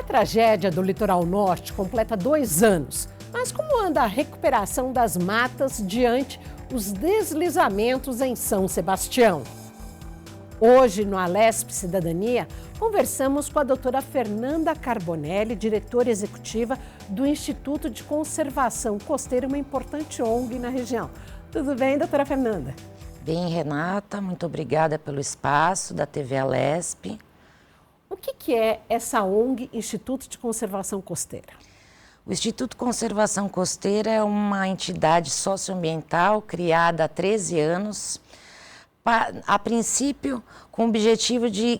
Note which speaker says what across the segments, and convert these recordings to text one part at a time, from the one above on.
Speaker 1: tragédia do litoral norte completa 2 anos. Mas como anda a recuperação das matas diante os deslizamentos em São Sebastião? Hoje, no Alesp Cidadania, conversamos com a doutora Fernanda Carbonelli, diretora executiva do Instituto de Conservação Costeira, uma importante ONG na região. Tudo bem, doutora Fernanda?
Speaker 2: Bem, Renata, muito obrigada pelo espaço da TV Alesp.
Speaker 1: O que é essa ONG, Instituto de Conservação Costeira?
Speaker 2: O Instituto de Conservação Costeira é uma entidade socioambiental criada há 13 anos, a princípio com o objetivo de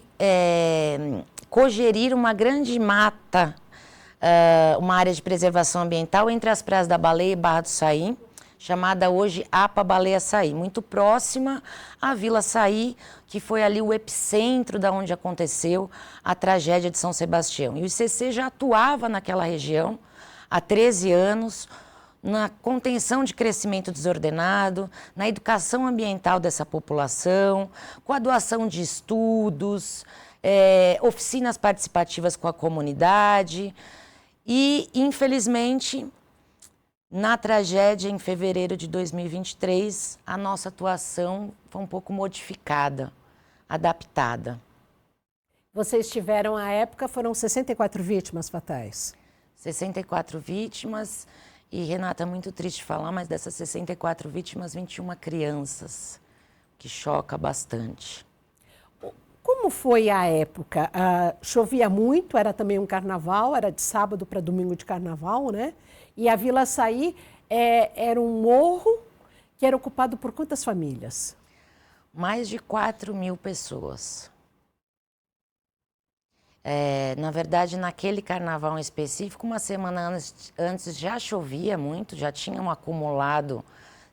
Speaker 2: cogerir uma grande mata, uma área de preservação ambiental entre as Praias da Baleia e Barra do Saí, chamada hoje APA Baleia Saí, muito próxima à Vila Saí, que foi ali o epicentro da onde aconteceu a tragédia de São Sebastião. E o ICC já atuava naquela região há 13 anos, na contenção de crescimento desordenado, na educação ambiental dessa população, com a doação de estudos, oficinas participativas com a comunidade e, infelizmente, na tragédia, em fevereiro de 2023, a nossa atuação foi um pouco modificada, adaptada.
Speaker 1: Vocês tiveram, à época, foram 64 vítimas fatais?
Speaker 2: 64 vítimas e, Renata, muito triste falar, mas dessas 64 vítimas, 21 crianças, que choca bastante.
Speaker 1: Como foi a época? Chovia muito, era também um carnaval, era de sábado para domingo de carnaval, né? E a Vila Saí era um morro que era ocupado por quantas famílias?
Speaker 2: Mais de 4.000 pessoas. Na verdade, naquele carnaval em específico, uma semana antes já chovia muito, já tinha um acumulado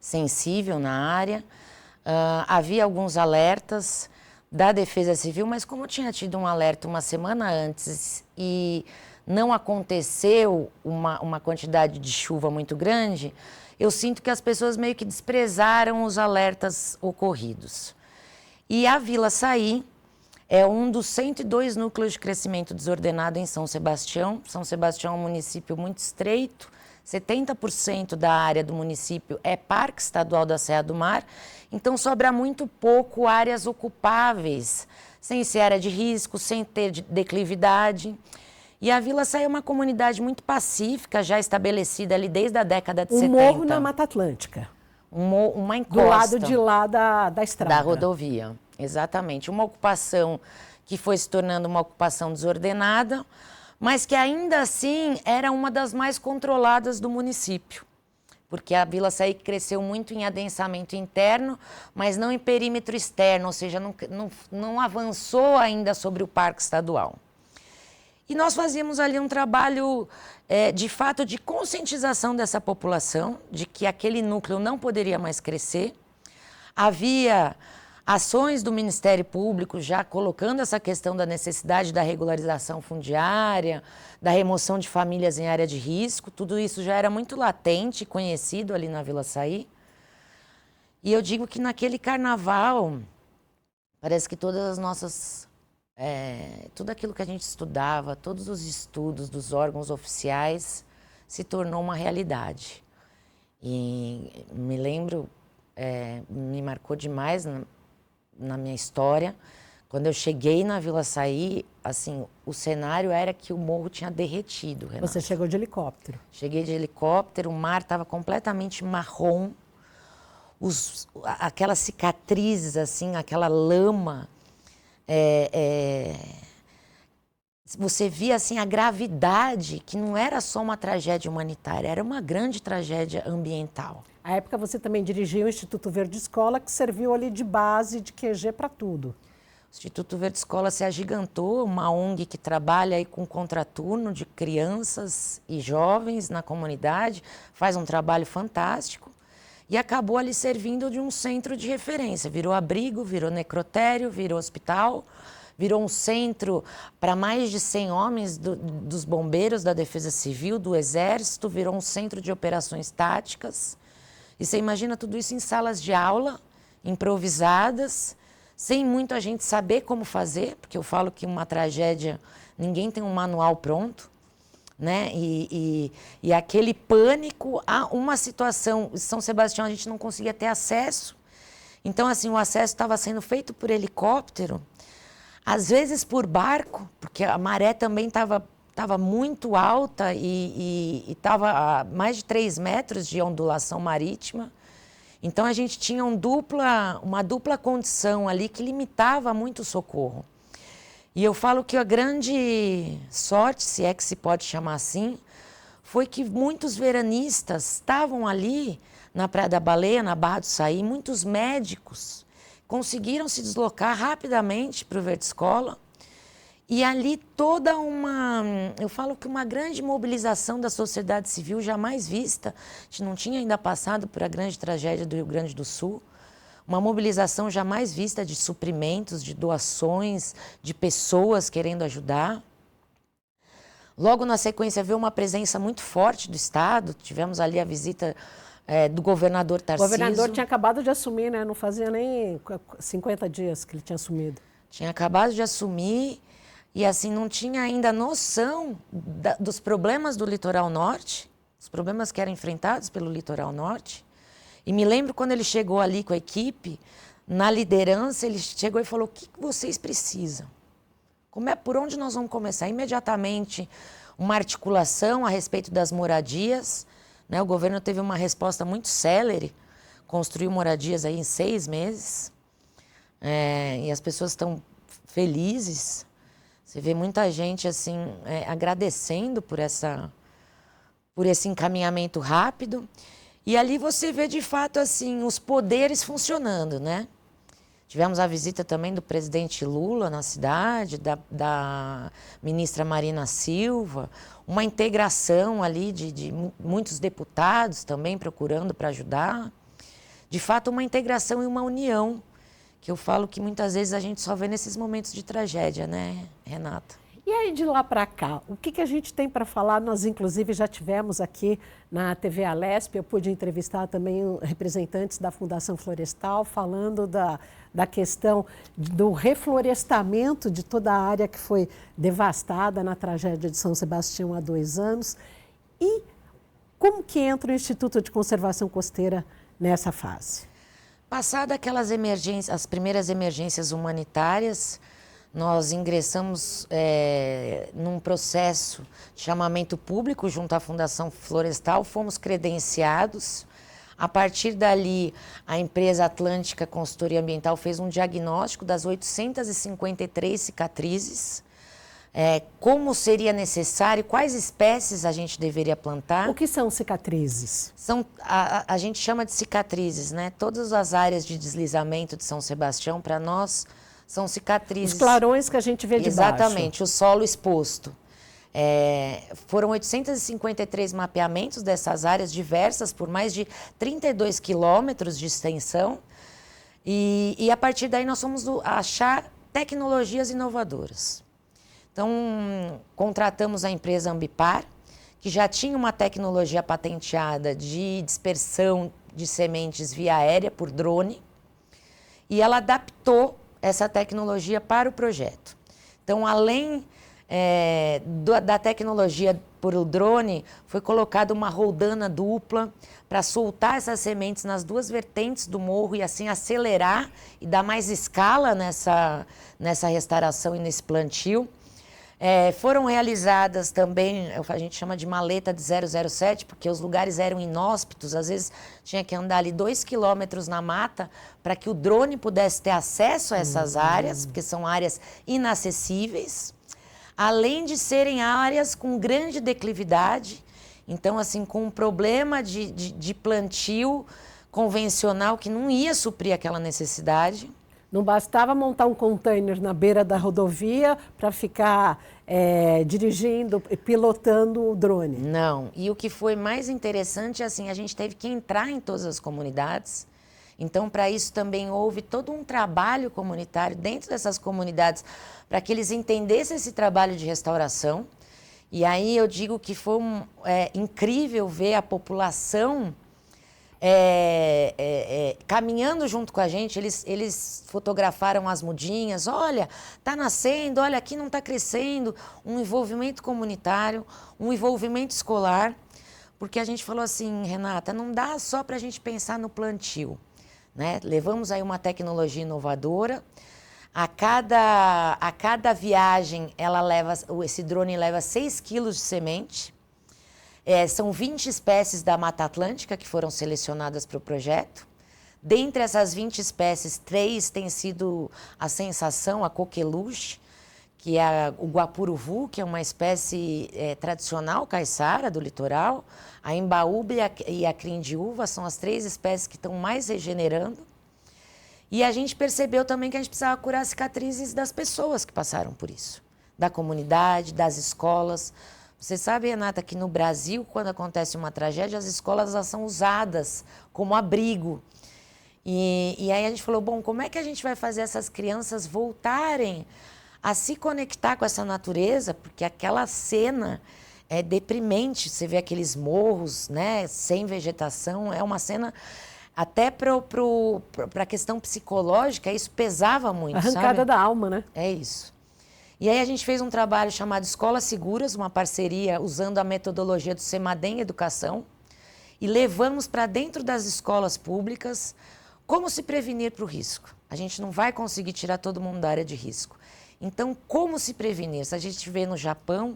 Speaker 2: sensível na área. Havia alguns alertas da Defesa Civil, mas como tinha tido um alerta uma semana antes e não aconteceu uma quantidade de chuva muito grande, eu sinto que as pessoas meio que desprezaram os alertas ocorridos. E a Vila Saí é um dos 102 núcleos de crescimento desordenado em São Sebastião. São Sebastião é um município muito estreito, 70% da área do município é Parque Estadual da Serra do Mar, então sobra muito pouco áreas ocupáveis, sem ser área de risco, sem ter declividade. E a Vila Saí é uma comunidade muito pacífica, já estabelecida ali desde a década de 70.
Speaker 1: Um morro na Mata Atlântica.
Speaker 2: Uma encosta.
Speaker 1: Do lado de lá da estrada.
Speaker 2: Da rodovia, exatamente. Uma ocupação que foi se tornando uma ocupação desordenada, mas que ainda assim era uma das mais controladas do município. Porque a Vila Saí cresceu muito em adensamento interno, mas não em perímetro externo, ou seja, não avançou ainda sobre o Parque Estadual. E nós fazíamos ali um trabalho, de fato, de conscientização dessa população, de que aquele núcleo não poderia mais crescer. Havia ações do Ministério Público já colocando essa questão da necessidade da regularização fundiária, da remoção de famílias em área de risco. Tudo isso já era muito latente e conhecido ali na Vila Saí. E eu digo que naquele carnaval, parece que todas as nossas... tudo aquilo que a gente estudava, todos os estudos dos órgãos oficiais se tornou uma realidade. E me lembro, me marcou demais na minha história, quando eu cheguei na Vila Saí, assim, o cenário era que o morro tinha derretido, Renata.
Speaker 1: Você chegou de helicóptero?
Speaker 2: Cheguei de helicóptero, o mar estava completamente marrom, aquelas cicatrizes, assim, aquela lama. Você via assim a gravidade, que não era só uma tragédia humanitária, era uma grande tragédia ambiental.
Speaker 1: À época você também dirigia o Instituto Verde Escola, que serviu ali de base, de QG para tudo.
Speaker 2: O Instituto Verde Escola se agigantou, uma ONG que trabalha aí com contraturno de crianças e jovens na comunidade, faz um trabalho fantástico. E acabou ali servindo de um centro de referência. Virou abrigo, virou necrotério, virou hospital, virou um centro para mais de 100 homens dos bombeiros, da Defesa Civil, do Exército, virou um centro de operações táticas. E você imagina tudo isso em salas de aula, improvisadas, sem muito a gente saber como fazer, porque eu falo que uma tragédia ninguém tem um manual pronto, né? E aquele pânico a uma situação, São Sebastião a gente não conseguia ter acesso, então assim, o acesso estava sendo feito por helicóptero, às vezes por barco, porque a maré também estava muito alta e estava a mais de 3 metros de ondulação marítima. Então, a gente tinha uma dupla condição ali que limitava muito o socorro. E eu falo que a grande sorte, se é que se pode chamar assim, foi que muitos veranistas estavam ali na Praia da Baleia, na Barra do Saí, muitos médicos conseguiram se deslocar rapidamente para o Verde Escola. E ali eu falo que uma grande mobilização da sociedade civil jamais vista. A gente não tinha ainda passado por a grande tragédia do Rio Grande do Sul. Uma mobilização jamais vista de suprimentos, de doações, de pessoas querendo ajudar. Logo na sequência veio uma presença muito forte do Estado. Tivemos ali a visita do governador Tarcísio.
Speaker 1: O governador tinha acabado de assumir, né? Não fazia nem 50 dias que ele tinha assumido.
Speaker 2: Tinha acabado de assumir. E assim, não tinha ainda noção dos problemas do litoral norte, os problemas que eram enfrentados pelo litoral norte. E me lembro quando ele chegou ali com a equipe, na liderança, ele chegou e falou: o que vocês precisam? Por onde nós vamos começar? Imediatamente, uma articulação a respeito das moradias, né? O governo teve uma resposta muito célere, construiu moradias aí em 6 meses, e as pessoas estão felizes. Você vê muita gente assim agradecendo por esse encaminhamento rápido. E ali você vê de fato assim os poderes funcionando, né? Tivemos a visita também do presidente Lula na cidade, da ministra Marina Silva, uma integração ali de muitos deputados também procurando para ajudar. De fato, uma integração e uma união, que eu falo que muitas vezes a gente só vê nesses momentos de tragédia, né, Renata?
Speaker 1: E aí, de lá para cá, o que a gente tem para falar? Nós, inclusive, já tivemos aqui na TV Alesp, eu pude entrevistar também representantes da Fundação Florestal, falando da questão do reflorestamento de toda a área que foi devastada na tragédia de São Sebastião há 2 anos. E como que entra o Instituto de Conservação Costeira nessa fase?
Speaker 2: Passada aquelas emergências, as primeiras emergências humanitárias, nós ingressamos num processo de chamamento público junto à Fundação Florestal, fomos credenciados. A partir dali, a empresa Atlântica Consultoria Ambiental fez um diagnóstico das 853 cicatrizes, como seria necessário, quais espécies a gente deveria plantar.
Speaker 1: O que são cicatrizes?
Speaker 2: A gente chama de cicatrizes, né? Todas as áreas de deslizamento de São Sebastião, para nós, são cicatrizes.
Speaker 1: Os clarões que a gente vê de baixo.
Speaker 2: Exatamente, o solo exposto. Foram 853 mapeamentos dessas áreas diversas, por mais de 32 quilômetros de extensão. E a partir daí nós fomos achar tecnologias inovadoras. Então, contratamos a empresa Ambipar, que já tinha uma tecnologia patenteada de dispersão de sementes via aérea por drone, e ela adaptou essa tecnologia para o projeto. Então, além da tecnologia por o drone, foi colocada uma roldana dupla para soltar essas sementes nas 2 vertentes do morro e assim acelerar e dar mais escala nessa restauração e nesse plantio. Foram realizadas também, a gente chama de maleta de 007, porque os lugares eram inóspitos, às vezes tinha que andar ali 2 quilômetros na mata para que o drone pudesse ter acesso a essas áreas, porque são áreas inacessíveis, além de serem áreas com grande declividade, então assim, com um problema de plantio convencional que não ia suprir aquela necessidade.
Speaker 1: Não bastava montar um container na beira da rodovia para ficar dirigindo e pilotando o drone.
Speaker 2: Não. E o que foi mais interessante, assim, a gente teve que entrar em todas as comunidades. Então, para isso também houve todo um trabalho comunitário dentro dessas comunidades para que eles entendessem esse trabalho de restauração. E aí eu digo que foi incrível ver a população caminhando junto com a gente, eles fotografaram as mudinhas. Olha, está nascendo, olha, aqui não está crescendo. Um envolvimento comunitário, um envolvimento escolar. Porque a gente falou assim, Renata, não dá só para a gente pensar no plantio, né? Levamos aí uma tecnologia inovadora. A cada viagem, esse drone leva 6 quilos de semente. São 20 espécies da Mata Atlântica que foram selecionadas para o projeto. Dentre essas 20 espécies, 3 têm sido a sensação, a coqueluche, que é o guapuruvu, que é uma espécie tradicional caiçara do litoral. A embaúba e a crindiúva são as 3 espécies que estão mais regenerando. E a gente percebeu também que a gente precisava curar as cicatrizes das pessoas que passaram por isso, da comunidade, das escolas. Você sabe, Renata, que no Brasil, quando acontece uma tragédia, as escolas elas são usadas como abrigo. E aí a gente falou, bom, como é que a gente vai fazer essas crianças voltarem a se conectar com essa natureza? Porque aquela cena é deprimente, você vê aqueles morros, né, sem vegetação, é uma cena... Até para a questão psicológica, isso pesava muito,
Speaker 1: Arrancada
Speaker 2: sabe?
Speaker 1: da alma, né?
Speaker 2: É isso. E aí a gente fez um trabalho chamado Escolas Seguras, uma parceria usando a metodologia do Semadem Educação, e levamos para dentro das escolas públicas como se prevenir para o risco. A gente não vai conseguir tirar todo mundo da área de risco. Então, como se prevenir? Se a gente vê no Japão,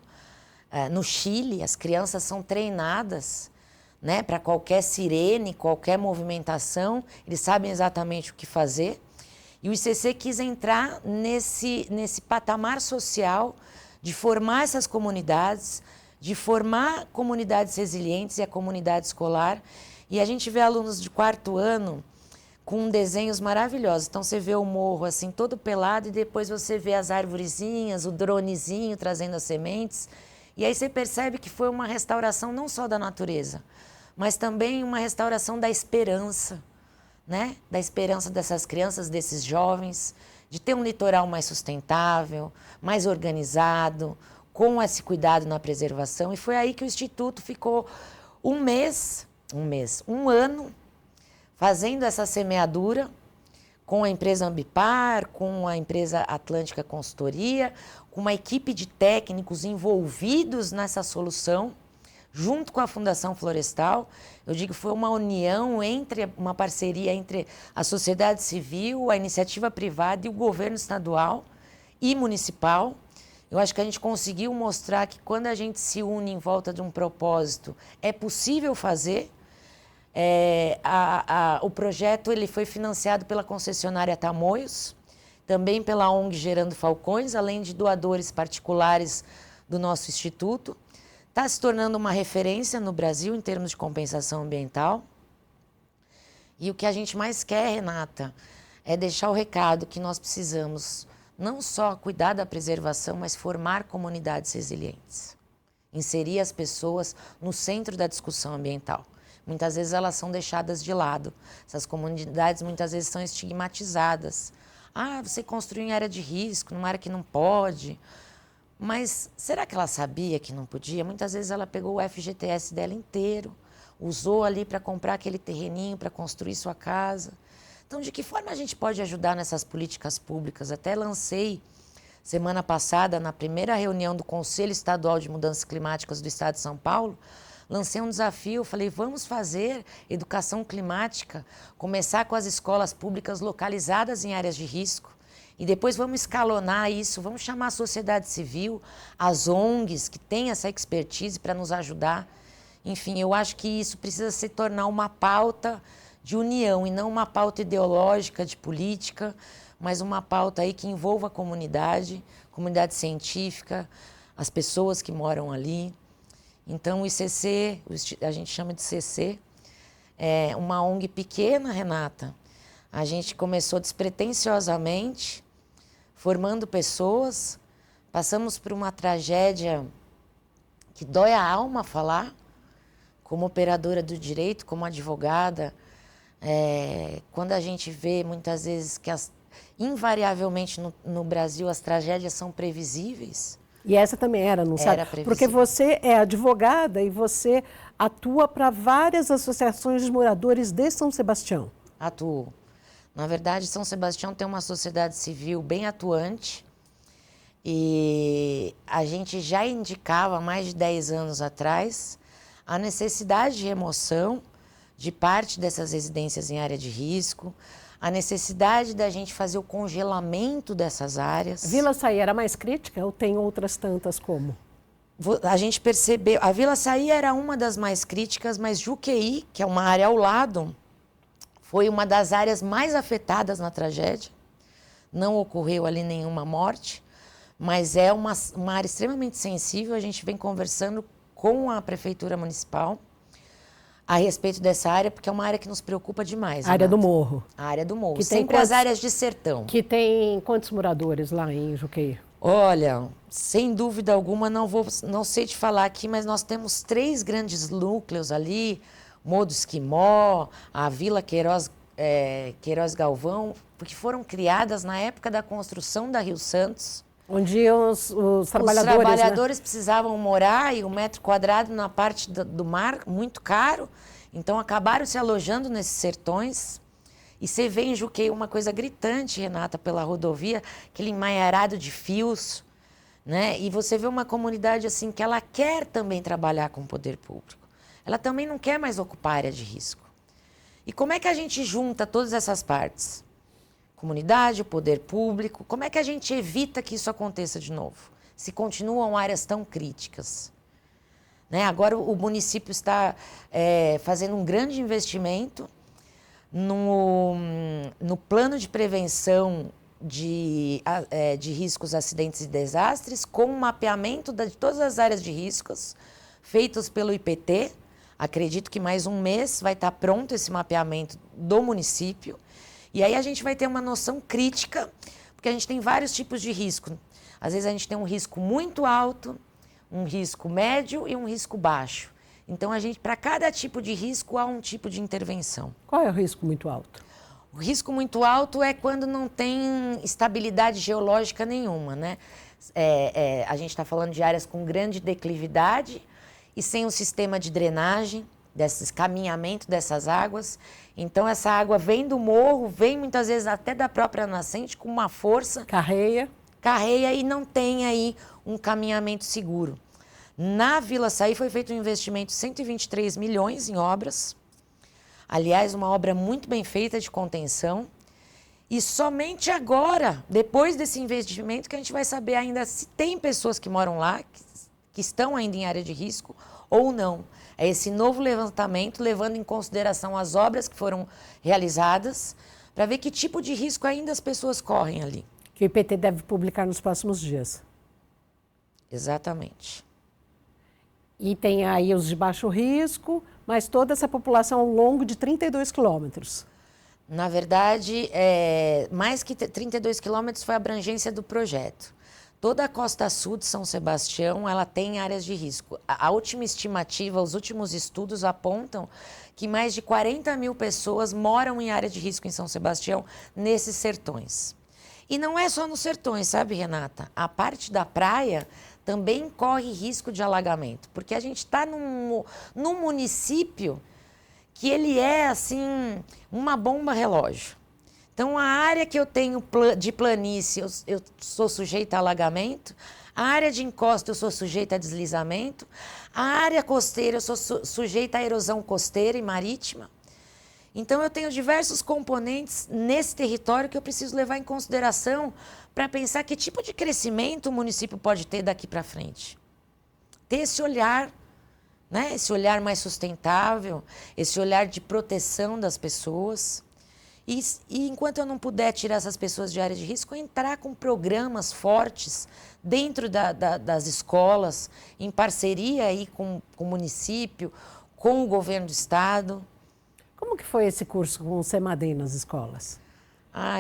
Speaker 2: no Chile, as crianças são treinadas, né, para qualquer sirene, qualquer movimentação, eles sabem exatamente o que fazer. E o ICC quis entrar nesse patamar social de formar essas comunidades, de formar comunidades resilientes e a comunidade escolar. E a gente vê alunos de 4º ano com desenhos maravilhosos. Então você vê o morro assim todo pelado e depois você vê as arvorezinhas, o dronezinho trazendo as sementes. E aí você percebe que foi uma restauração não só da natureza, mas também uma restauração da esperança, né? Da esperança dessas crianças, desses jovens, de ter um litoral mais sustentável, mais organizado, com esse cuidado na preservação. E foi aí que o Instituto ficou um ano, fazendo essa semeadura com a empresa Ambipar, com a empresa Atlântica Consultoria, com uma equipe de técnicos envolvidos nessa solução, junto com a Fundação Florestal. Eu digo que foi uma união, uma parceria entre a sociedade civil, a iniciativa privada e o governo estadual e municipal. Eu acho que a gente conseguiu mostrar que quando a gente se une em volta de um propósito, é possível fazer. O projeto ele foi financiado pela concessionária Tamoios, também pela ONG Gerando Falcões, além de doadores particulares do nosso instituto. Está se tornando uma referência no Brasil em termos de compensação ambiental. E o que a gente mais quer, Renata, é deixar o recado que nós precisamos não só cuidar da preservação, mas formar comunidades resilientes. Inserir as pessoas no centro da discussão ambiental. Muitas vezes elas são deixadas de lado. Essas comunidades muitas vezes são estigmatizadas. Ah, você construiu em área de risco, numa área que não pode. Mas será que ela sabia que não podia? Muitas vezes ela pegou o FGTS dela inteiro, usou ali para comprar aquele terreninho para construir sua casa. Então, de que forma a gente pode ajudar nessas políticas públicas? Até lancei, semana passada, na primeira reunião do Conselho Estadual de Mudanças Climáticas do Estado de São Paulo, lancei um desafio, falei, vamos fazer educação climática, começar com as escolas públicas localizadas em áreas de risco, e depois vamos escalonar isso, vamos chamar a sociedade civil, as ONGs que têm essa expertise para nos ajudar. Enfim, eu acho que isso precisa se tornar uma pauta de união e não uma pauta ideológica de política, mas uma pauta aí que envolva a comunidade científica, as pessoas que moram ali. Então o ICC, a gente chama de CC, é uma ONG pequena, Renata. A gente começou despretensiosamente, formando pessoas, passamos por uma tragédia que dói a alma falar, como operadora do direito, como advogada, quando a gente vê muitas vezes que invariavelmente no Brasil as tragédias são previsíveis,
Speaker 1: E essa também era anunciada?
Speaker 2: Era previsível.
Speaker 1: Porque você é advogada e você atua para várias associações de moradores de São Sebastião.
Speaker 2: Atuo. Na verdade, São Sebastião tem uma sociedade civil bem atuante e a gente já indicava há mais de 10 anos atrás a necessidade de remoção de parte dessas residências em área de risco, a necessidade da gente fazer o congelamento dessas áreas.
Speaker 1: Vila Saí era mais crítica ou tem outras tantas como?
Speaker 2: A gente percebeu, a Vila Saí era uma das mais críticas, mas Juqueí, que é uma área ao lado, foi uma das áreas mais afetadas na tragédia. Não ocorreu ali nenhuma morte, mas é uma área extremamente sensível. A gente vem conversando com a Prefeitura Municipal a respeito dessa área, porque é uma área que nos preocupa demais.
Speaker 1: A área do Morro.
Speaker 2: A área do Morro,
Speaker 1: Que tem
Speaker 2: sempre as áreas de sertão.
Speaker 1: Que tem quantos moradores lá em Juqueí?
Speaker 2: Olha, sem dúvida alguma, não sei te falar aqui, mas nós temos 3 grandes núcleos ali, Morro do Esquimó, a Vila Queiroz Galvão, porque foram criadas na época da construção da Rio Santos.
Speaker 1: Onde os trabalhadores...
Speaker 2: Os trabalhadores precisavam morar e o metro quadrado na parte do mar, muito caro. Então, acabaram se alojando nesses sertões. E você vê em Juqueí uma coisa gritante, Renata, pela rodovia, aquele emaranhado de fios, né? E você vê uma comunidade assim que ela quer também trabalhar com o poder público. Ela também não quer mais ocupar área de risco. E como é que a gente junta todas essas partes? Comunidade, o poder público, como é que a gente evita que isso aconteça de novo? Se continuam áreas tão críticas. Né? Agora o município está fazendo um grande investimento no plano de prevenção de riscos, acidentes e desastres, com um mapeamento de todas as áreas de riscos feitos pelo IPT. Acredito que mais um mês vai estar pronto esse mapeamento do município. E aí a gente vai ter uma noção crítica, porque a gente tem vários tipos de risco. Às vezes a gente tem um risco muito alto, um risco médio e um risco baixo. Então, para cada tipo de risco, há um tipo de intervenção.
Speaker 1: Qual é o risco muito alto?
Speaker 2: O risco muito alto é quando não tem estabilidade geológica nenhuma, né? A gente está falando de áreas com grande declividade e sem um sistema de drenagem, desse caminhamento dessas águas. Então, essa água vem do morro, vem muitas vezes até da própria nascente com uma força. Carreia e não tem aí um caminhamento seguro. Na Vila Saí foi feito um investimento de 123 milhões em obras. Aliás, uma obra muito bem feita de contenção. E somente agora, depois desse investimento, que a gente vai saber ainda se tem pessoas que moram lá, que estão ainda em área de risco ou não. É esse novo levantamento, levando em consideração as obras que foram realizadas, para ver que tipo de risco ainda as pessoas correm ali.
Speaker 1: Que o IPT deve publicar nos próximos dias.
Speaker 2: Exatamente.
Speaker 1: E tem aí os de baixo risco, mas toda essa população ao longo de 32 quilômetros.
Speaker 2: Na verdade, mais que 32 quilômetros foi a abrangência do projeto. Toda a costa sul de São Sebastião, ela tem áreas de risco. A última estimativa, os últimos estudos apontam que mais de 40 mil pessoas moram em área de risco em São Sebastião, nesses sertões. E não é só nos sertões, sabe, Renata? A parte da praia também corre risco de alagamento, porque a gente está num município que ele é, assim, uma bomba relógio. Então, a área que eu tenho de planície, eu sou sujeita a alagamento. A área de encosta, eu sou sujeita a deslizamento. A área costeira, eu sou sujeita a erosão costeira e marítima. Então, eu tenho diversos componentes nesse território que eu preciso levar em consideração para pensar que tipo de crescimento o município pode ter daqui para frente. Ter esse olhar, né? Esse olhar mais sustentável, esse olhar de proteção das pessoas. E enquanto eu não puder tirar essas pessoas de área de risco, entrar com programas fortes dentro das escolas, em parceria aí com o município, com o governo do estado.
Speaker 1: Como que foi esse curso com o CEMADEM nas escolas?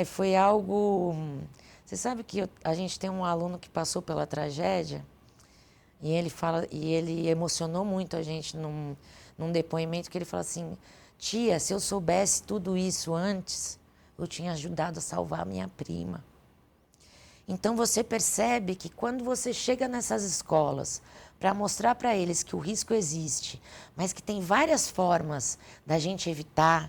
Speaker 2: Foi algo... Você sabe que a gente tem um aluno que passou pela tragédia e ele emocionou muito a gente num depoimento que ele fala assim: tia, se eu soubesse tudo isso antes, eu tinha ajudado a salvar a minha prima. Então você percebe que quando você chega nessas escolas para mostrar para eles que o risco existe, mas que tem várias formas da gente evitar,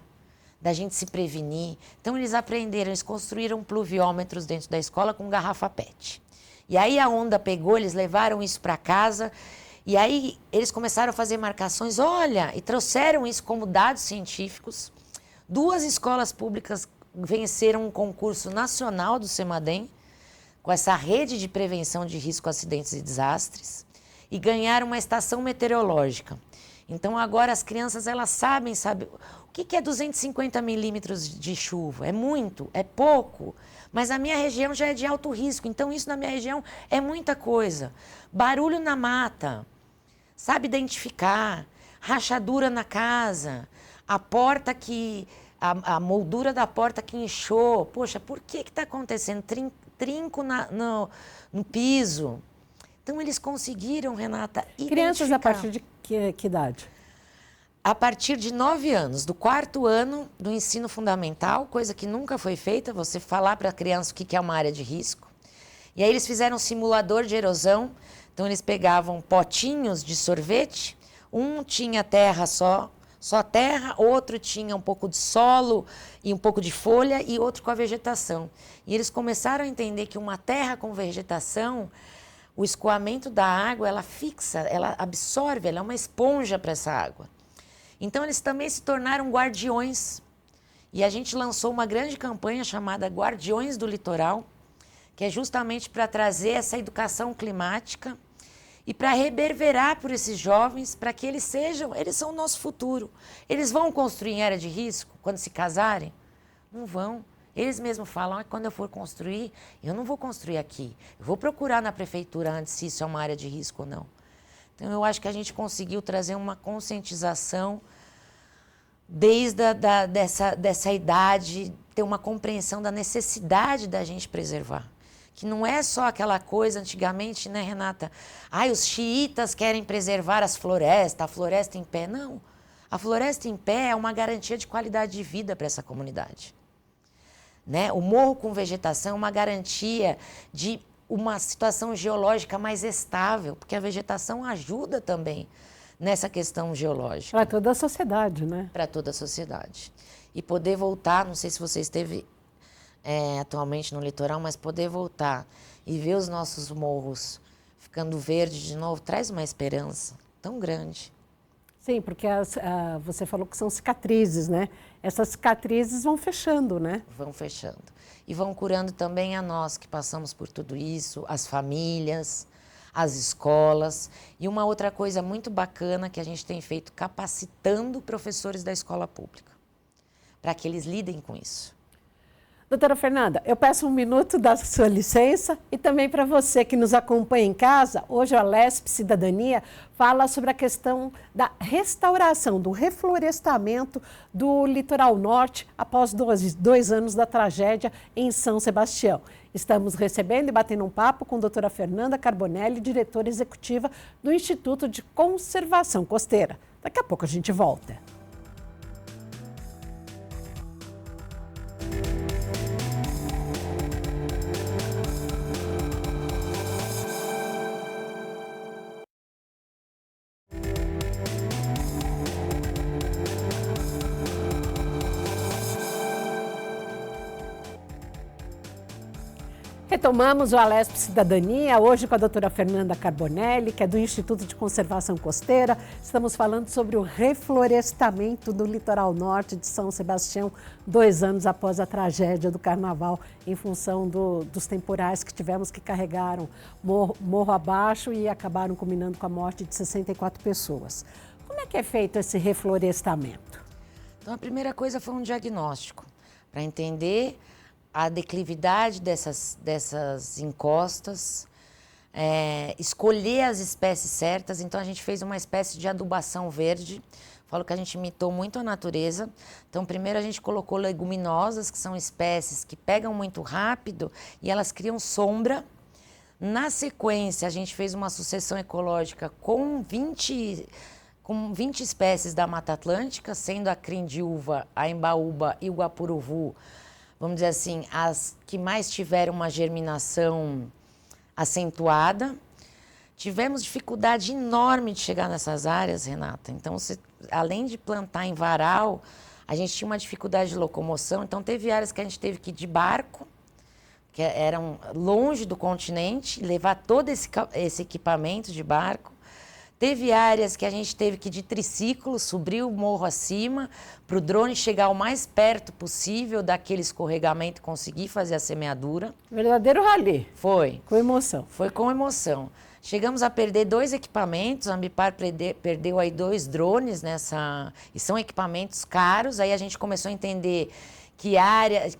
Speaker 2: da gente se prevenir. Então eles aprenderam, eles construíram pluviômetros dentro da escola com garrafa PET. E aí a onda pegou, eles levaram isso para casa e aí eles começaram a fazer marcações, olha, e trouxeram isso como dados científicos. 2 escolas públicas venceram um concurso nacional do CEMADEM, com essa rede de prevenção de risco, acidentes e desastres, e ganharam uma estação meteorológica. Então agora as crianças elas sabem o que é 250 milímetros de chuva. É muito, é pouco, mas a minha região já é de alto risco, então isso na minha região é muita coisa. Barulho na mata, sabe identificar, rachadura na casa, a porta que... A moldura da porta que inchou. Poxa, por que está acontecendo? Trinco no piso. Então, eles conseguiram, Renata,
Speaker 1: Crianças a partir de que idade?
Speaker 2: A partir de 9 anos, do 4º ano do ensino fundamental, coisa que nunca foi feita, você falar para a criança o que é uma área de risco. E aí eles fizeram um simulador de erosão. Então, eles pegavam potinhos de sorvete, um tinha terra só terra, outro tinha um pouco de solo e um pouco de folha e outro com a vegetação. E eles começaram a entender que uma terra com vegetação, o escoamento da água, ela fixa, ela absorve, ela é uma esponja para essa água. Então eles também se tornaram guardiões. E a gente lançou uma grande campanha chamada Guardiões do Litoral, que é justamente para trazer essa educação climática e para reverberar por esses jovens, para que eles são o nosso futuro. Eles vão construir em área de risco quando se casarem? Não vão. Eles mesmos falam, quando eu for construir, eu não vou construir aqui. Eu vou procurar na prefeitura antes se isso é uma área de risco ou não. Então, eu acho que a gente conseguiu trazer uma conscientização desde dessa idade, ter uma compreensão da necessidade da gente preservar. Que não é só aquela coisa antigamente, né, Renata? Os xiitas querem preservar a floresta em pé. Não, a floresta em pé é uma garantia de qualidade de vida para essa comunidade. Né? O morro com vegetação é uma garantia de uma situação geológica mais estável, porque a vegetação ajuda também nessa questão geológica.
Speaker 1: Para toda a sociedade, né?
Speaker 2: Para toda a sociedade. E poder voltar, não sei se você esteve... atualmente no litoral, mas poder voltar e ver os nossos morros ficando verdes de novo, traz uma esperança tão grande.
Speaker 1: Sim, porque você falou que são cicatrizes, né? Essas cicatrizes vão fechando, né?
Speaker 2: Vão fechando. E vão curando também a nós que passamos por tudo isso, as famílias, as escolas. E uma outra coisa muito bacana que a gente tem feito, capacitando professores da escola pública, para que eles lidem com isso.
Speaker 1: Doutora Fernanda, eu peço 1 minuto da sua licença e também para você que nos acompanha em casa. Hoje a Lesp Cidadania fala sobre a questão da restauração, do reflorestamento do litoral norte após 2 anos da tragédia em São Sebastião. Estamos recebendo e batendo um papo com a doutora Fernanda Carbonelli, diretora executiva do Instituto de Conservação Costeira. Daqui a pouco a gente volta. Retomamos o Alesp Cidadania, hoje com a doutora Fernanda Carbonelli, que é do Instituto de Conservação Costeira. Estamos falando sobre o reflorestamento do litoral norte de São Sebastião, 2 anos após a tragédia do Carnaval, em função dos temporais que tivemos, que carregaram morro abaixo e acabaram culminando com a morte de 64 pessoas. Como é que é feito esse reflorestamento?
Speaker 2: Então, a primeira coisa foi um diagnóstico, para entender a declividade dessas encostas, escolher as espécies certas. Então, a gente fez uma espécie de adubação verde. Falo que a gente imitou muito a natureza. Então, primeiro a gente colocou leguminosas, que são espécies que pegam muito rápido e elas criam sombra. Na sequência, a gente fez uma sucessão ecológica com 20 espécies da Mata Atlântica, sendo a crindiúva, a embaúba e o guapuruvu, vamos dizer assim, as que mais tiveram uma germinação acentuada. Tivemos dificuldade enorme de chegar nessas áreas, Renata. Então, além de plantar em varal, a gente tinha uma dificuldade de locomoção. Então, teve áreas que a gente teve que ir de barco, que eram longe do continente, levar todo esse equipamento de barco. Teve áreas que a gente teve que ir de triciclo, subir o morro acima, para o drone chegar o mais perto possível daquele escorregamento e conseguir fazer a semeadura.
Speaker 1: Verdadeiro rally.
Speaker 2: Foi.
Speaker 1: Com emoção.
Speaker 2: Foi com emoção. Chegamos a perder 2 equipamentos, a Ambipar perdeu aí 2 drones e são equipamentos caros. Aí a gente começou a entender que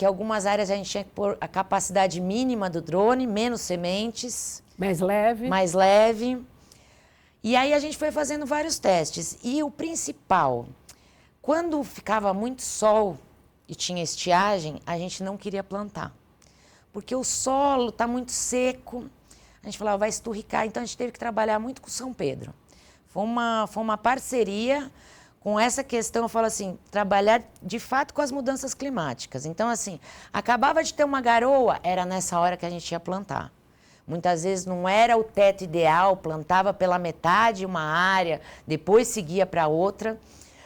Speaker 2: algumas áreas a gente tinha que pôr a capacidade mínima do drone, menos sementes.
Speaker 1: Mais leve.
Speaker 2: Mais leve. E aí a gente foi fazendo vários testes. E o principal, quando ficava muito sol e tinha estiagem, a gente não queria plantar. Porque o solo está muito seco, a gente falava, vai esturricar, então a gente teve que trabalhar muito com São Pedro. Foi uma parceria com essa questão, eu falo assim, trabalhar de fato com as mudanças climáticas. Então, assim, acabava de ter uma garoa, era nessa hora que a gente ia plantar. Muitas vezes não era o teto ideal, plantava pela metade uma área, depois seguia para outra.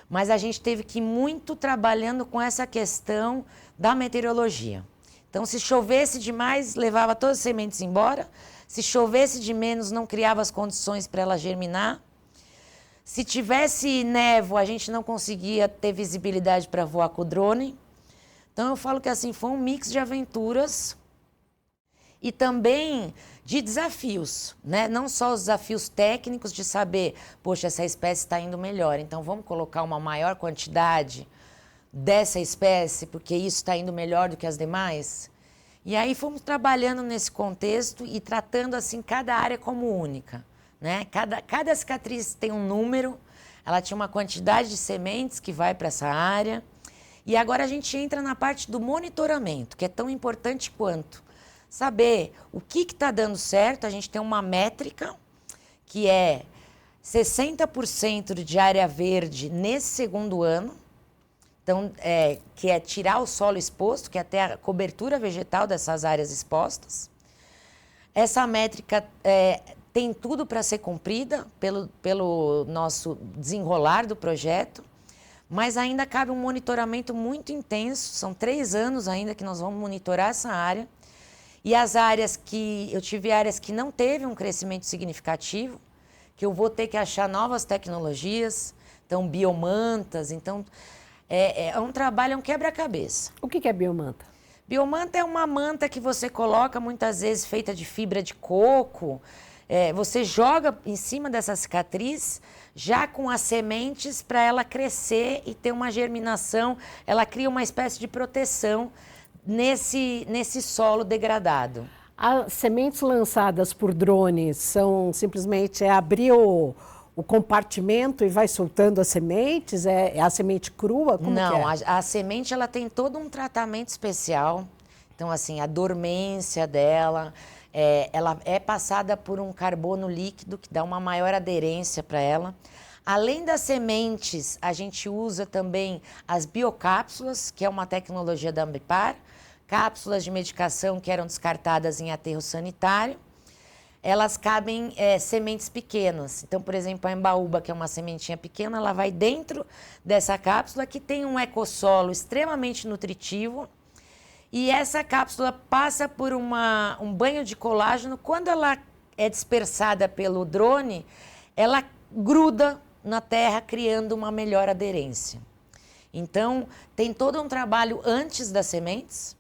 Speaker 2: Mas a gente teve que ir muito trabalhando com essa questão da meteorologia. Então, se chovesse demais, levava todas as sementes embora. Se chovesse de menos, não criava as condições para ela germinar. Se tivesse névoa, a gente não conseguia ter visibilidade para voar com o drone. Então, eu falo que assim, foi um mix de aventuras e também de desafios, né? Não só os desafios técnicos de saber, poxa, essa espécie está indo melhor, então vamos colocar uma maior quantidade dessa espécie, porque isso está indo melhor do que as demais. E aí fomos trabalhando nesse contexto e tratando assim cada área como única, né? Cada cicatriz tem um número, ela tinha uma quantidade de sementes que vai para essa área. E agora a gente entra na parte do monitoramento, que é tão importante quanto saber o que está dando certo. A gente tem uma métrica que é 60% de área verde nesse segundo ano. Então, que é tirar o solo exposto, que é até a cobertura vegetal dessas áreas expostas. Essa métrica tem tudo para ser cumprida pelo nosso desenrolar do projeto, mas ainda cabe um monitoramento muito intenso. São 3 anos ainda que nós vamos monitorar essa área. E eu tive áreas que não teve um crescimento significativo, que eu vou ter que achar novas tecnologias, então biomantas, então é um trabalho, é um quebra-cabeça.
Speaker 1: O que é biomanta?
Speaker 2: Biomanta é uma manta que você coloca, muitas vezes feita de fibra de coco, você joga em cima dessa cicatriz, já com as sementes para ela crescer e ter uma germinação, ela cria uma espécie de proteção nesse solo degradado.
Speaker 1: As sementes lançadas por drones são simplesmente abrir o compartimento e vai soltando as sementes? É a semente crua? Como
Speaker 2: Não,
Speaker 1: que é?
Speaker 2: a semente ela tem todo um tratamento especial. Então, assim, a dormência dela, ela é passada por um carbono líquido que dá uma maior aderência para ela. Além das sementes, a gente usa também as biocápsulas, que é uma tecnologia da Ambipar, cápsulas de medicação que eram descartadas em aterro sanitário. Elas cabem sementes pequenas. Então, por exemplo, a embaúba, que é uma sementinha pequena, ela vai dentro dessa cápsula que tem um ecossolo extremamente nutritivo. E essa cápsula passa por um banho de colágeno. Quando ela é dispersada pelo drone, ela gruda na terra, criando uma melhor aderência. Então, tem todo um trabalho antes das sementes.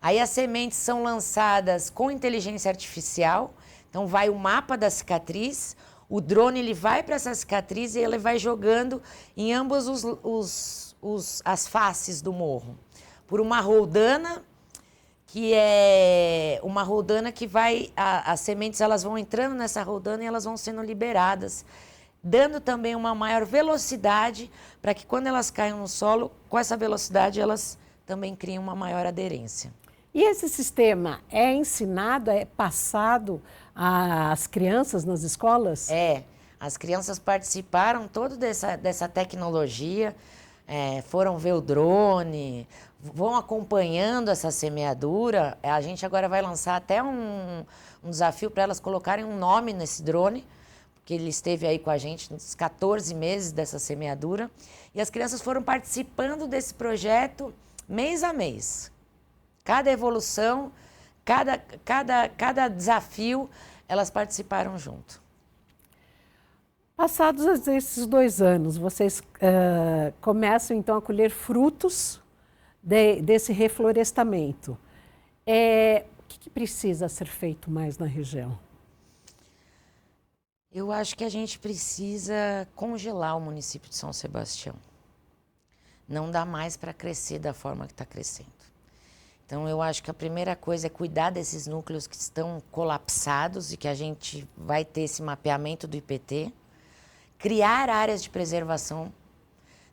Speaker 2: Aí as sementes são lançadas com inteligência artificial. Então, vai o mapa da cicatriz, o drone ele vai para essa cicatriz e ele vai jogando em ambas as faces do morro. Por uma roldana, que é uma roldana que vai... As sementes elas vão entrando nessa roldana e elas vão sendo liberadas, dando também uma maior velocidade para que quando elas caiam no solo, com essa velocidade elas também criam uma maior aderência.
Speaker 1: E esse sistema é ensinado, é passado às crianças nas escolas?
Speaker 2: As crianças participaram toda dessa tecnologia. foram ver o drone, vão acompanhando essa semeadura. A gente agora vai lançar até um desafio para elas colocarem um nome nesse drone, porque ele esteve aí com a gente nos 14 meses dessa semeadura. E as crianças foram participando desse projeto mês a mês. Cada evolução, cada desafio, elas participaram junto.
Speaker 1: Passados esses 2 anos, vocês começam então a colher frutos desse reflorestamento. O que precisa ser feito mais na região?
Speaker 2: Eu acho que a gente precisa congelar o município de São Sebastião. Não dá mais para crescer da forma que está crescendo. Então, eu acho que a primeira coisa é cuidar desses núcleos que estão colapsados e que a gente vai ter esse mapeamento do IPT. Criar áreas de preservação.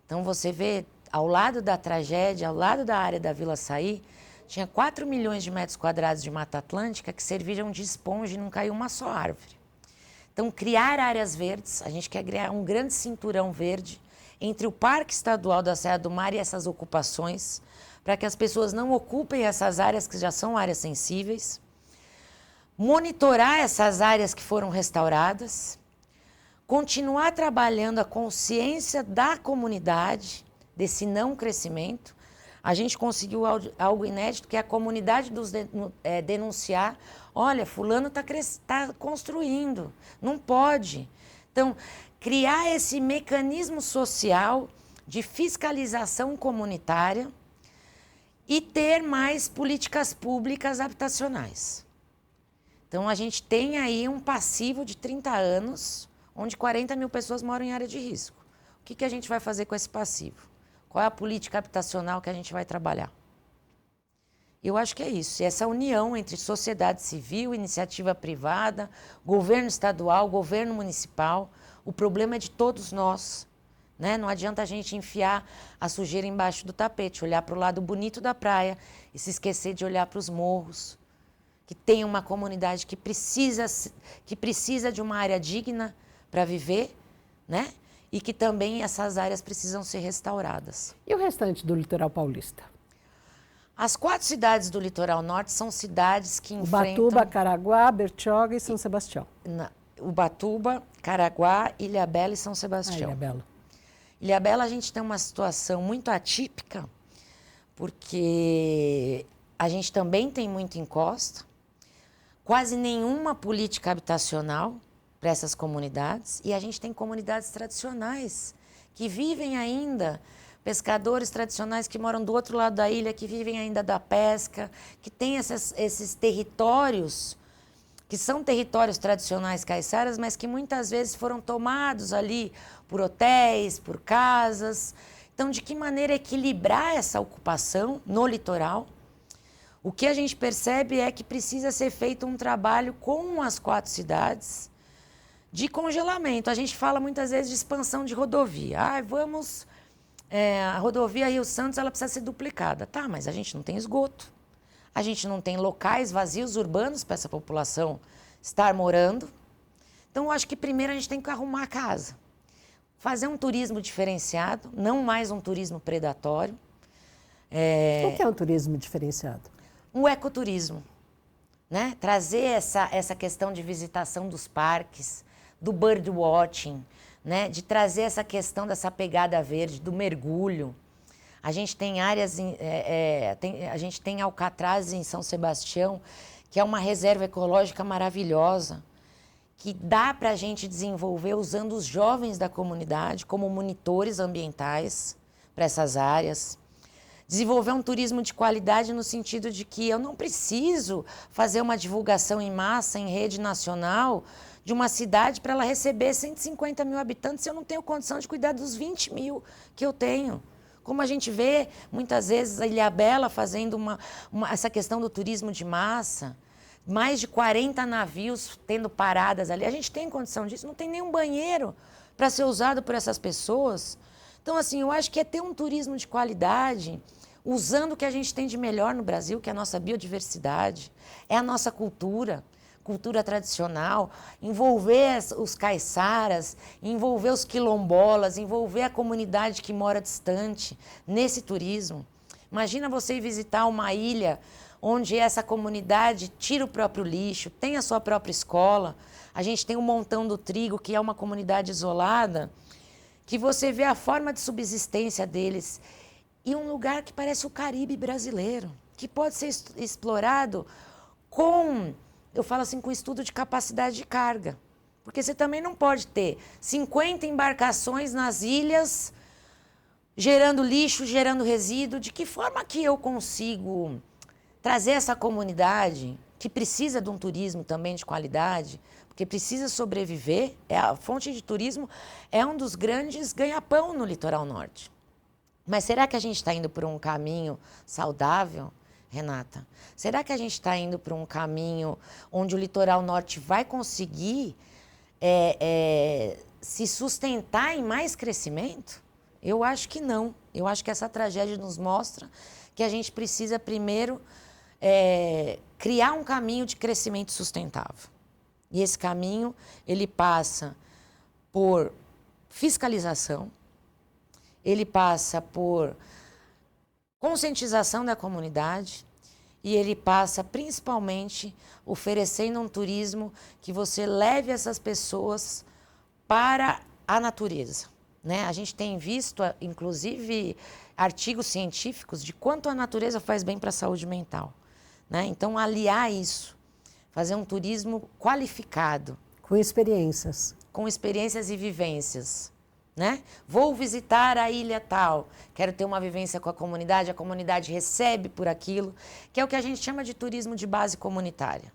Speaker 2: Então, você vê, ao lado da tragédia, ao lado da área da Vila Saí, tinha 4 milhões de metros quadrados de Mata Atlântica que serviram de esponja e não caiu uma só árvore. Então, criar áreas verdes, a gente quer criar um grande cinturão verde entre o Parque Estadual da Serra do Mar e essas ocupações, para que as pessoas não ocupem essas áreas que já são áreas sensíveis. Monitorar essas áreas que foram restauradas. Continuar trabalhando a consciência da comunidade desse não crescimento. A gente conseguiu algo inédito, que é a comunidade denunciar. Olha, fulano está construindo, não pode. Então, criar esse mecanismo social de fiscalização comunitária e ter mais políticas públicas habitacionais. Então, a gente tem aí um passivo de 30 anos, onde 40 mil pessoas moram em área de risco. O que a gente vai fazer com esse passivo? Qual é a política habitacional que a gente vai trabalhar? Eu acho que é isso. Essa união entre sociedade civil, iniciativa privada, governo estadual, governo municipal. O problema é de todos nós, né? Não adianta a gente enfiar a sujeira embaixo do tapete, olhar para o lado bonito da praia e se esquecer de olhar para os morros, que tem uma comunidade que precisa de uma área digna para viver, né? E que também essas áreas precisam ser restauradas.
Speaker 1: E o restante do litoral paulista?
Speaker 2: As 4 cidades do litoral norte são cidades que enfrentam...
Speaker 1: Ubatuba, Caraguá, Bertioga e São Sebastião.
Speaker 2: Ubatuba, Caraguá, Ilhabela e São Sebastião.
Speaker 1: Ilhabela.
Speaker 2: Ilhabela a gente tem uma situação muito atípica, porque a gente também tem muita encosta, quase nenhuma política habitacional para essas comunidades, e a gente tem comunidades tradicionais que vivem ainda, pescadores tradicionais que moram do outro lado da ilha, que vivem ainda da pesca, que têm esses territórios, que são territórios tradicionais caiçaras, mas que muitas vezes foram tomados ali por hotéis, por casas. Então, de que maneira equilibrar essa ocupação no litoral? O que a gente percebe é que precisa ser feito um trabalho com as 4 cidades, de congelamento. A gente fala muitas vezes de expansão de rodovia. A rodovia Rio Santos ela precisa ser duplicada. Tá, mas a gente não tem esgoto. A gente não tem locais vazios urbanos para essa população estar morando. Então, eu acho que primeiro a gente tem que arrumar a casa. Fazer um turismo diferenciado, não mais um turismo predatório.
Speaker 1: O que é um turismo diferenciado?
Speaker 2: Um ecoturismo, né? Trazer essa questão de visitação dos parques, do birdwatching, né? De trazer essa questão dessa pegada verde, do mergulho. A gente tem áreas, a gente tem Alcatraz em São Sebastião, que é uma reserva ecológica maravilhosa, que dá para a gente desenvolver usando os jovens da comunidade como monitores ambientais para essas áreas. Desenvolver um turismo de qualidade no sentido de que eu não preciso fazer uma divulgação em massa, em rede nacional, de uma cidade para ela receber 150 mil habitantes se eu não tenho condição de cuidar dos 20 mil que eu tenho. Como a gente vê, muitas vezes, a Ilhabela fazendo essa questão do turismo de massa, mais de 40 navios tendo paradas ali. A gente tem condição disso? Não tem nenhum banheiro para ser usado por essas pessoas. Então, assim, eu acho que é ter um turismo de qualidade, usando o que a gente tem de melhor no Brasil, que é a nossa biodiversidade, é a nossa cultura. cultura tradicional, envolver os caiçaras, envolver os quilombolas, envolver a comunidade que mora distante nesse turismo. Imagina você ir visitar uma ilha onde essa comunidade tira o próprio lixo, tem a sua própria escola. A gente tem o Montão do Trigo, que é uma comunidade isolada, que você vê a forma de subsistência deles. E um lugar que parece o Caribe brasileiro, que pode ser explorado com, eu falo assim, com estudo de capacidade de carga. Porque você também não pode ter 50 embarcações nas ilhas, gerando lixo, gerando resíduo. De que forma que eu consigo trazer essa comunidade, que precisa de um turismo também de qualidade, porque precisa sobreviver, a fonte de turismo é um dos grandes ganha-pão no litoral norte. Mas será que a gente está indo por um caminho saudável, Renata? Será que a gente está indo por um caminho onde o litoral norte vai conseguir se sustentar em mais crescimento? Eu acho que não. Eu acho que essa tragédia nos mostra que a gente precisa primeiro criar um caminho de crescimento sustentável. E esse caminho, ele passa por fiscalização, ele passa por conscientização da comunidade e ele passa principalmente oferecendo um turismo que você leve essas pessoas para a natureza, né? A gente tem visto, inclusive, artigos científicos de quanto a natureza faz bem para a saúde mental, né? Então, aliar isso, fazer um turismo qualificado.
Speaker 1: Com experiências.
Speaker 2: Com experiências e vivências, né? Vou visitar a ilha tal, quero ter uma vivência com a comunidade recebe por aquilo, que é o que a gente chama de turismo de base comunitária,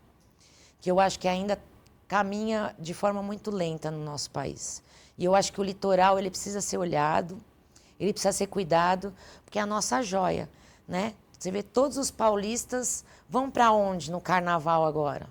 Speaker 2: que eu acho que ainda caminha de forma muito lenta no nosso país. E eu acho que o litoral, ele precisa ser olhado, ele precisa ser cuidado, porque é a nossa joia, né? Você vê, todos os paulistas vão para onde no carnaval agora?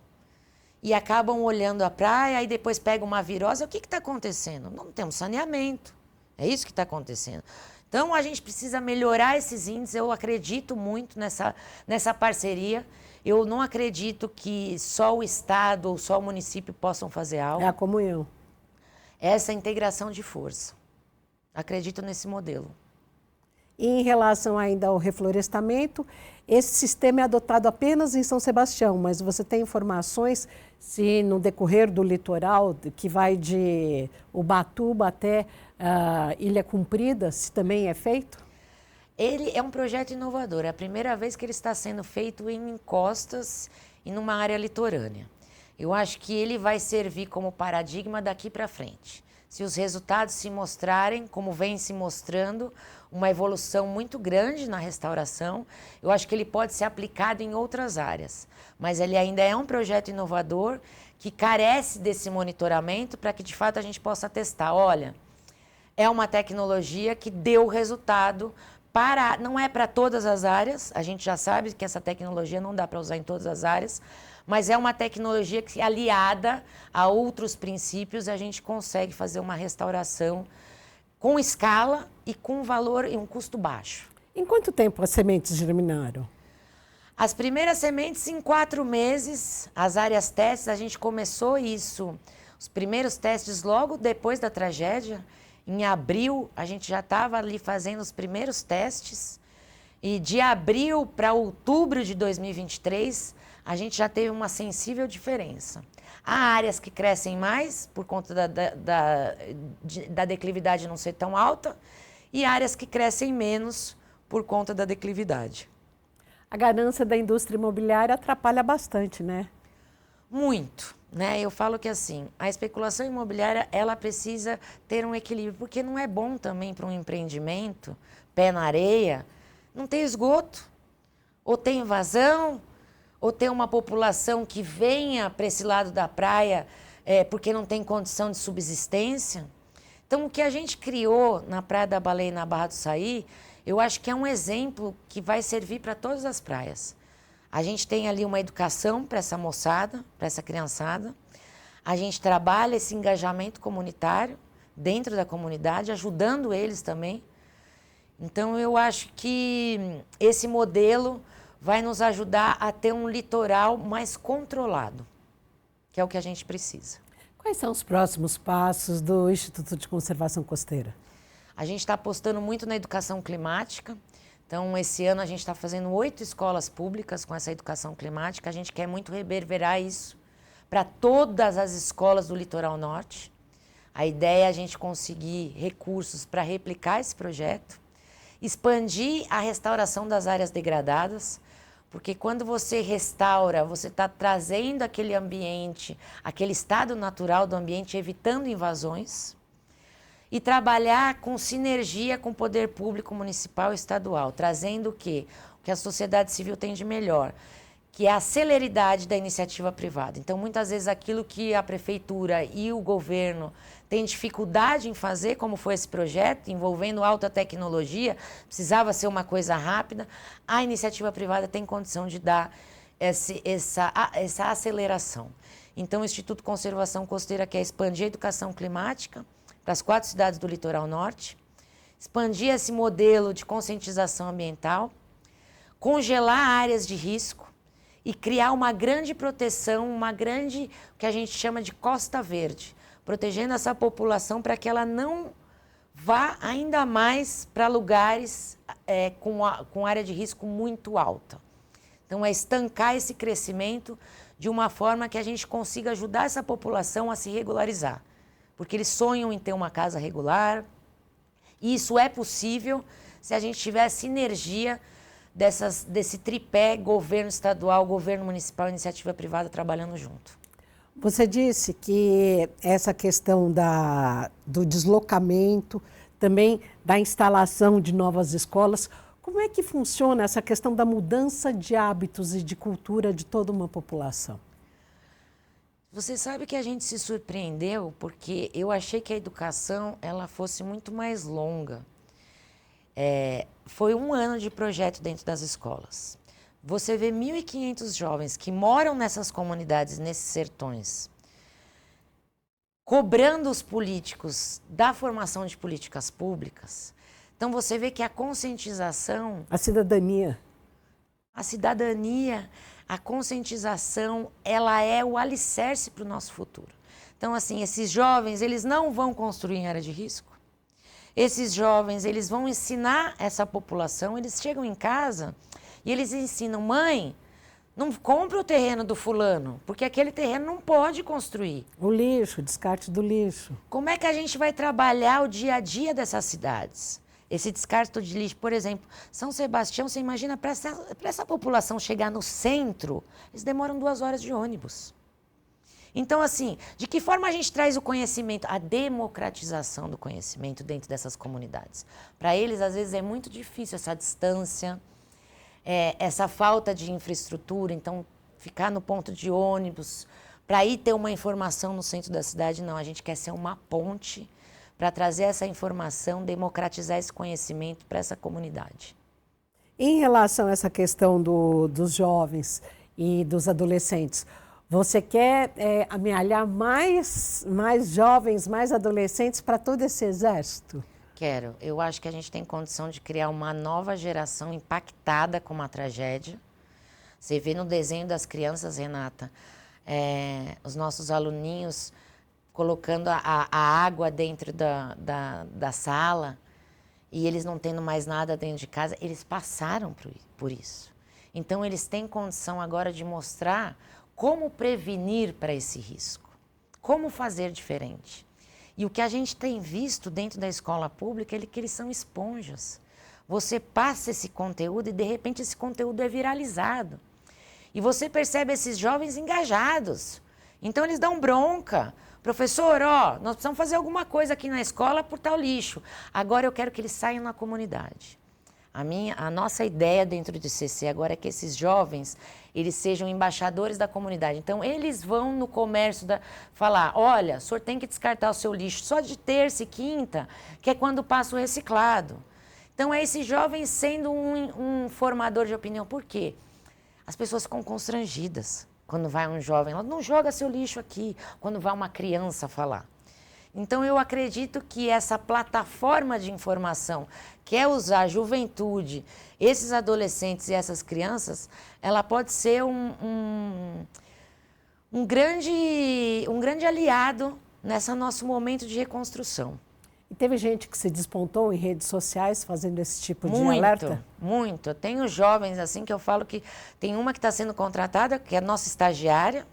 Speaker 2: E acabam olhando a praia e depois pegam uma virose. O que está acontecendo? Não temos saneamento. É isso que está acontecendo. Então, a gente precisa melhorar esses índices. Eu acredito muito nessa parceria. Eu não acredito que só o Estado ou só o município possam fazer algo.
Speaker 1: É a comunhão.
Speaker 2: Essa integração de força. Acredito nesse modelo.
Speaker 1: E em relação ainda ao reflorestamento, esse sistema é adotado apenas em São Sebastião, mas você tem informações se no decorrer do litoral, que vai de Ubatuba até Ilha Comprida, se também é feito?
Speaker 2: Ele é um projeto inovador, é a primeira vez que ele está sendo feito em encostas e numa área litorânea. Eu acho que ele vai servir como paradigma daqui para frente. Se os resultados se mostrarem, como vem se mostrando, uma evolução muito grande na restauração, eu acho que ele pode ser aplicado em outras áreas. Mas ele ainda é um projeto inovador que carece desse monitoramento para que, de fato, a gente possa testar. Olha, é uma tecnologia que deu resultado não é para todas as áreas, a gente já sabe que essa tecnologia não dá para usar em todas as áreas, mas é uma tecnologia que, aliada a outros princípios, a gente consegue fazer uma restauração com escala e com valor e um custo baixo.
Speaker 1: Em quanto tempo as sementes germinaram?
Speaker 2: As primeiras sementes em 4 meses, as áreas testes, a gente começou isso, os primeiros testes logo depois da tragédia. Em abril, a gente já estava ali fazendo os primeiros testes e de abril para outubro de 2023, a gente já teve uma sensível diferença. Há áreas que crescem mais por conta da declividade não ser tão alta e áreas que crescem menos por conta da declividade.
Speaker 1: A ganância da indústria imobiliária atrapalha bastante, né?
Speaker 2: Muito, né? Eu falo que assim, a especulação imobiliária, ela precisa ter um equilíbrio, porque não é bom também para um empreendimento, pé na areia, não ter esgoto, ou ter invasão, ou ter uma população que venha para esse lado da praia porque não tem condição de subsistência. Então, o que a gente criou na Praia da Baleia e na Barra do Saí, eu acho que é um exemplo que vai servir para todas as praias. A gente tem ali uma educação para essa moçada, para essa criançada. A gente trabalha esse engajamento comunitário dentro da comunidade, ajudando eles também. Então, eu acho que esse modelo vai nos ajudar a ter um litoral mais controlado. que é o que a gente precisa.
Speaker 1: Quais são os próximos passos do Instituto de Conservação Costeira?
Speaker 2: A gente está apostando muito na educação climática. Então, esse ano a gente está fazendo 8 escolas públicas com essa educação climática. A gente quer muito reverberar isso para todas as escolas do Litoral Norte. A ideia é a gente conseguir recursos para replicar esse projeto, expandir a restauração das áreas degradadas, porque quando você restaura, você está trazendo aquele ambiente, aquele estado natural do ambiente, evitando invasões, e trabalhar com sinergia com o poder público municipal e estadual, trazendo o quê? O que a sociedade civil tem de melhor, que é a celeridade da iniciativa privada. Então, muitas vezes, aquilo que a prefeitura e o governo têm dificuldade em fazer, como foi esse projeto, envolvendo alta tecnologia, precisava ser uma coisa rápida, a iniciativa privada tem condição de dar essa aceleração. Então, o Instituto Conservação Costeira quer expandir a educação climática para as 4 cidades do Litoral Norte, expandir esse modelo de conscientização ambiental, congelar áreas de risco, e criar uma grande proteção, o que a gente chama de Costa Verde, protegendo essa população para que ela não vá ainda mais para lugares com área de risco muito alta. Então, é estancar esse crescimento de uma forma que a gente consiga ajudar essa população a se regularizar, porque eles sonham em ter uma casa regular, e isso é possível se a gente tiver sinergia desse tripé governo estadual, governo municipal e iniciativa privada trabalhando junto.
Speaker 1: Você disse que essa questão do deslocamento, também da instalação de novas escolas, como é que funciona essa questão da mudança de hábitos e de cultura de toda uma população?
Speaker 2: Você sabe que a gente se surpreendeu porque eu achei que a educação ela fosse muito mais longa. Foi 1 ano de projeto dentro das escolas. Você vê 1.500 jovens que moram nessas comunidades, nesses sertões, cobrando os políticos da formação de políticas públicas. Então, você vê que a conscientização...
Speaker 1: A cidadania,
Speaker 2: a conscientização, ela é o alicerce para o nosso futuro. Então, assim, esses jovens, eles não vão construir em área de risco. Esses jovens, eles vão ensinar essa população, eles chegam em casa e eles ensinam, mãe, não compra o terreno do fulano, porque aquele terreno não pode construir.
Speaker 1: O lixo, o descarte do lixo.
Speaker 2: Como é que a gente vai trabalhar o dia a dia dessas cidades? Esse descarte de lixo, por exemplo, São Sebastião, você imagina, para essa população chegar no centro, eles demoram 2 horas de ônibus. Então, assim, de que forma a gente traz o conhecimento, a democratização do conhecimento dentro dessas comunidades? Para eles, às vezes, é muito difícil essa distância, essa falta de infraestrutura, então, ficar no ponto de ônibus, para ir ter uma informação no centro da cidade, não, a gente quer ser uma ponte para trazer essa informação, democratizar esse conhecimento para essa comunidade.
Speaker 1: Em relação a essa questão dos jovens e dos adolescentes, você quer amealhar mais jovens, mais adolescentes para todo esse exército?
Speaker 2: Quero. Eu acho que a gente tem condição de criar uma nova geração impactada com uma tragédia. Você vê no desenho das crianças, Renata, os nossos aluninhos colocando a água dentro da sala e eles não tendo mais nada dentro de casa. Eles passaram por isso. Então, eles têm condição agora de mostrar como prevenir para esse risco, como fazer diferente. E o que a gente tem visto dentro da escola pública é que eles são esponjas. Você passa esse conteúdo e, de repente, esse conteúdo é viralizado. E você percebe esses jovens engajados. Então, eles dão bronca. Professor, nós precisamos fazer alguma coisa aqui na escola por tal lixo. Agora eu quero que eles saiam na comunidade. A nossa ideia dentro do CC agora é que esses jovens, eles sejam embaixadores da comunidade. Então, eles vão no comércio falar, olha, o senhor tem que descartar o seu lixo só de terça e quinta, que é quando passa o reciclado. Então, é esse jovem sendo um formador de opinião. Por quê? As pessoas ficam constrangidas quando vai um jovem, não joga seu lixo aqui, quando vai uma criança falar. Então, eu acredito que essa plataforma de informação, que é usar a juventude, esses adolescentes e essas crianças, ela pode ser um grande aliado nesse nosso momento de reconstrução.
Speaker 1: E teve gente que se despontou em redes sociais fazendo esse tipo de alerta?
Speaker 2: Muito. Eu tenho jovens assim que eu falo que tem uma que está sendo contratada, que é a nossa estagiária,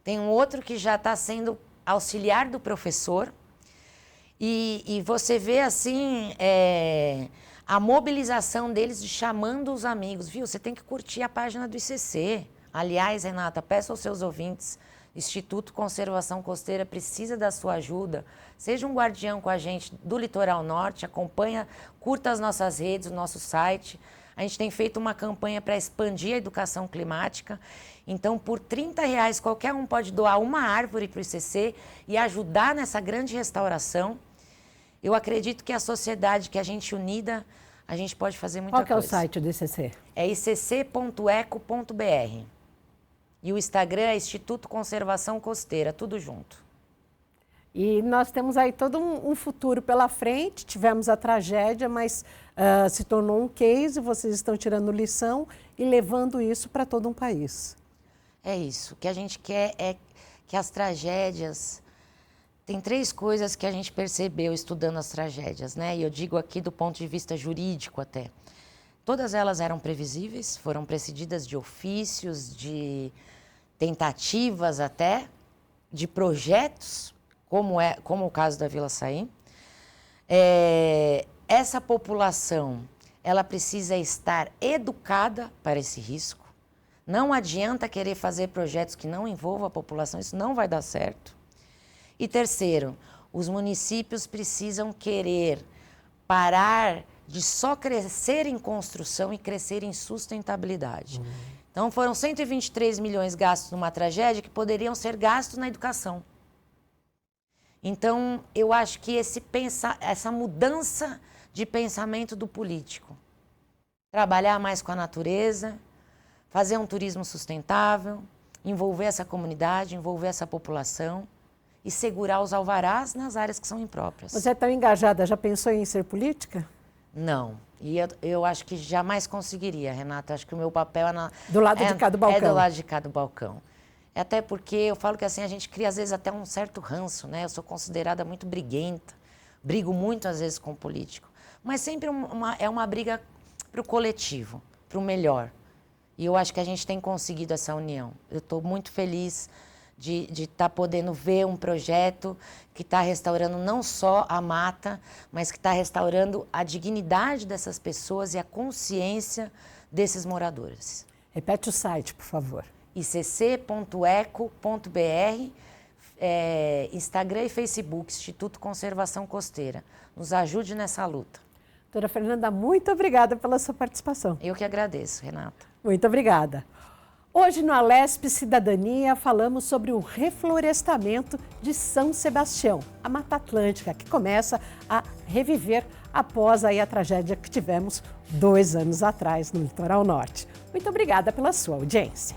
Speaker 2: tem um outro que já está sendo auxiliar do professor. E você vê assim a mobilização deles de chamando os amigos. Viu? Você tem que curtir a página do ICC. Aliás, Renata, peço aos seus ouvintes, Instituto Conservação Costeira precisa da sua ajuda. Seja um guardião com a gente do Litoral Norte, acompanha, curta as nossas redes, o nosso site. A gente tem feito uma campanha para expandir a educação climática. Então, por R$30, qualquer um pode doar uma árvore para o ICC e ajudar nessa grande restauração. Eu acredito que a sociedade, que a gente unida, a gente pode fazer muita coisa.
Speaker 1: Qual que é o site do ICC?
Speaker 2: É icc.eco.br. E o Instagram é Instituto Conservação Costeira, tudo junto.
Speaker 1: E nós temos aí todo um futuro pela frente, tivemos a tragédia, mas se tornou um case, vocês estão tirando lição e levando isso para todo um país.
Speaker 2: É isso, o que a gente quer é que as tragédias... Tem 3 coisas que a gente percebeu estudando as tragédias, né? E eu digo aqui do ponto de vista jurídico até. Todas elas eram previsíveis, foram precedidas de ofícios, de tentativas até, de projetos, como o caso da Vila Saim. Essa população, ela precisa estar educada para esse risco. Não adianta querer fazer projetos que não envolvam a população, isso não vai dar certo. E terceiro, os municípios precisam querer parar de só crescer em construção e crescer em sustentabilidade. Então, foram 123 milhões gastos numa tragédia que poderiam ser gastos na educação. Então, eu acho que essa mudança de pensamento do político, trabalhar mais com a natureza, fazer um turismo sustentável, envolver essa comunidade, envolver essa população e segurar os alvarás nas áreas que são impróprias.
Speaker 1: Você é tão engajada, já pensou em ser política?
Speaker 2: Não. E eu acho que jamais conseguiria, Renata. Acho que o meu papel é
Speaker 1: do lado de cá do balcão.
Speaker 2: É do lado de cá do balcão. Até porque eu falo que assim, a gente cria às vezes até um certo ranço, né? Eu sou considerada muito briguenta, brigo muito às vezes com o político. Mas sempre é uma briga para o coletivo, para o melhor. E eu acho que a gente tem conseguido essa união. Eu estou muito feliz de estar podendo ver um projeto que está restaurando não só a mata, mas que está restaurando a dignidade dessas pessoas e a consciência desses moradores.
Speaker 1: Repete o site, por favor.
Speaker 2: icc.eco.br, Instagram e Facebook, Instituto Conservação Costeira. Nos ajude nessa luta.
Speaker 1: Doutora Fernanda, muito obrigada pela sua participação.
Speaker 2: Eu que agradeço, Renata.
Speaker 1: Muito obrigada. Hoje no Alesp Cidadania falamos sobre o reflorestamento de São Sebastião, a Mata Atlântica, que começa a reviver após aí a tragédia que tivemos 2 anos atrás no Litoral Norte. Muito obrigada pela sua audiência.